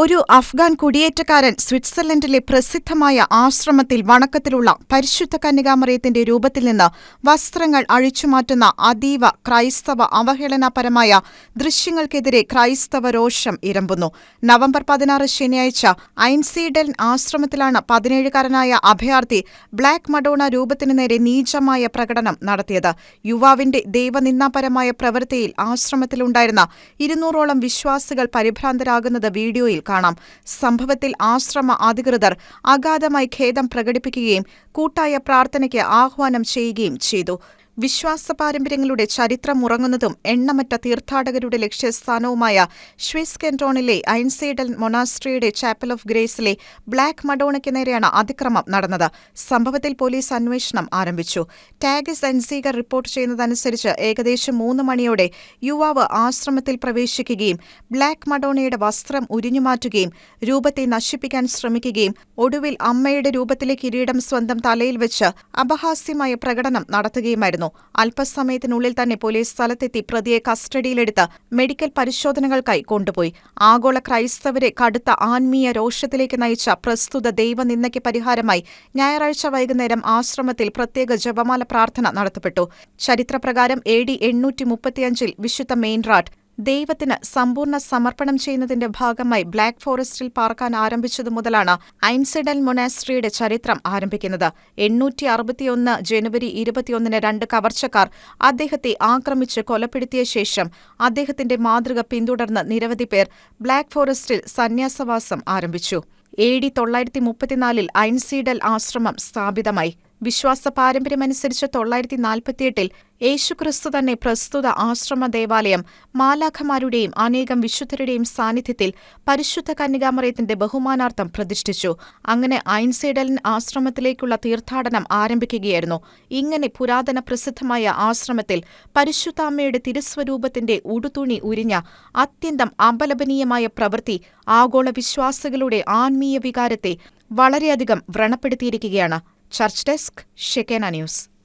ഒരു അഫ്ഗാൻ കുടിയേറ്റക്കാരൻ സ്വിറ്റ്സർലൻഡിലെ പ്രസിദ്ധമായ ആശ്രമത്തിൽ വണക്കത്തിലുള്ള പരിശുദ്ധ കന്യകാമറിയത്തിന്റെ രൂപത്തിൽ നിന്ന് വസ്ത്രങ്ങൾ അഴിച്ചുമാറ്റുന്ന അതീവ ക്രൈസ്തവ അവഹേളനപരമായ ദൃശ്യങ്ങൾക്കെതിരെ ക്രൈസ്തവ രോഷം ഇരമ്പുന്നു. നവംബർ 16 ശനിയാഴ്ച ഐൻസീഡൽ ആശ്രമത്തിലാണ് 17കാരനായ അഭയാർത്ഥി ബ്ലാക്ക് മഡോണ രൂപത്തിനു നേരെ നീചമായ പ്രകടനം നടത്തിയത്. യുവാവിന്റെ ദൈവനിന്ദാപരമായ പ്രവൃത്തിയിൽ ആശ്രമത്തിലുണ്ടായിരുന്ന 200ഓളം വിശ്വാസികൾ പരിഭ്രാന്തരാകുന്നത് വീഡിയോയിൽ കാണാം. സംഭവത്തിൽ ആശ്രമ അധികൃതർ അഗാധമായി ഖേദം പ്രകടിപ്പിക്കുകയും കൂട്ടായ പ്രാർത്ഥനയ്ക്ക് ആഹ്വാനം ചെയ്യുകയും ചെയ്തു. വിശ്വാസ പാരമ്പര്യങ്ങളുടെ ചരിത്രം ഉറങ്ങുന്നതും എണ്ണമറ്റ തീർത്ഥാടകരുടെ ലക്ഷ്യസ്ഥാനവുമായ സ്വിസ് കന്റോണിലെ ഐൻസീഡൽ മൊണാസ്ട്രിയുടെ ചാപ്പൽ ഓഫ് ഗ്രേസിലെ ബ്ലാക്ക് മഡോണയ്ക്ക് നേരെയാണ് അതിക്രമം നടന്നത്. സംഭവത്തിൽ പോലീസ് അന്വേഷണം ആരംഭിച്ചു. ടാഗസ് എൻസീഗർ റിപ്പോർട്ട് ചെയ്യുന്നതനുസരിച്ച് ഏകദേശം 3 മണിയോടെ യുവാവ് ആശ്രമത്തിൽ പ്രവേശിക്കുകയും ബ്ലാക്ക് മഡോണയുടെ വസ്ത്രം ഉരിഞ്ഞുമാറ്റുകയും രൂപത്തെ നശിപ്പിക്കാൻ ശ്രമിക്കുകയും ഒടുവിൽ അമ്മയുടെ രൂപത്തിലെ കിരീടം സ്വന്തം തലയിൽ വെച്ച് അപഹാസ്യമായ പ്രകടനം നടത്തുകയുമായിരുന്നു. അല്പസമയത്തിനുള്ളിൽ തന്നെ പോലീസ് സ്ഥലത്തെത്തി പ്രതിയെ കസ്റ്റഡിയിലെടുത്ത് മെഡിക്കൽ പരിശോധനകൾക്കായി കൊണ്ടുപോയി. ആഗോള ക്രൈസ്തവരെ കടുത്ത ആത്മീയ രോഷത്തിലേക്ക് നയിച്ച പ്രസ്തുത ദൈവനിന്ദയ്ക്ക് പരിഹാരമായി ഞായറാഴ്ച വൈകുന്നേരം ആശ്രമത്തിൽ പ്രത്യേക ജപമാല പ്രാർത്ഥന നടത്തപ്പെട്ടു. ചരിത്രപ്രകാരം AD 835 വിശുദ്ധ മെയിൻറാഡ് ദൈവത്തിന് സമ്പൂർണ്ണ സമർപ്പണം ചെയ്യുന്നതിന്റെ ഭാഗമായി ബ്ലാക്ക് ഫോറസ്റ്റിൽ പാർക്കാൻ ആരംഭിച്ചതു മുതലാണ് ഐൻസീഡൽ മൊണാസ്ട്രിയുടെ ചരിത്രം ആരംഭിക്കുന്നത്. 861 ജനുവരി 21-ന് 2 കവർച്ചക്കാർ അദ്ദേഹത്തെ ആക്രമിച്ച് കൊലപ്പെടുത്തിയ ശേഷം അദ്ദേഹത്തിന്റെ മാതൃക പിന്തുടർന്ന് നിരവധി പേർ ബ്ലാക്ക് ഫോറസ്റ്റിൽ സന്യാസവാസം ആരംഭിച്ചു. AD 934 ഐൻസീഡൽ ആശ്രമം സ്ഥാപിതമായി. വിശ്വാസ പാരമ്പര്യമനുസരിച്ച് 948 യേശുക്രിസ്തു തന്നെ പ്രസ്തുത ആശ്രമ ദേവാലയം മാലാഖമാരുടെയും അനേകം വിശുദ്ധരുടെയും സാന്നിധ്യത്തിൽ പരിശുദ്ധ കന്യകാമറിയത്തിന്റെ ബഹുമാനാർത്ഥം പ്രതിഷ്ഠിച്ചു. അങ്ങനെ ഐൻസീഡൽ ആശ്രമത്തിലേക്കുള്ള തീർത്ഥാടനം ആരംഭിക്കുകയായിരുന്നു. ഇങ്ങനെ പുരാതന പ്രസിദ്ധമായ ആശ്രമത്തിൽ പരിശുദ്ധ അമ്മയുടെ തിരുസ്വരൂപത്തിന്റെ ഉടുതുണി ഉരിഞ്ഞ അത്യന്തം അപലപനീയമായ പ്രവൃത്തി ആഗോള വിശ്വാസികളുടെ ആത്മീയ വികാരത്തെ വളരെയധികം വ്രണപ്പെടുത്തിയിരിക്കുകയാണ്. Church desk, Shekinah news.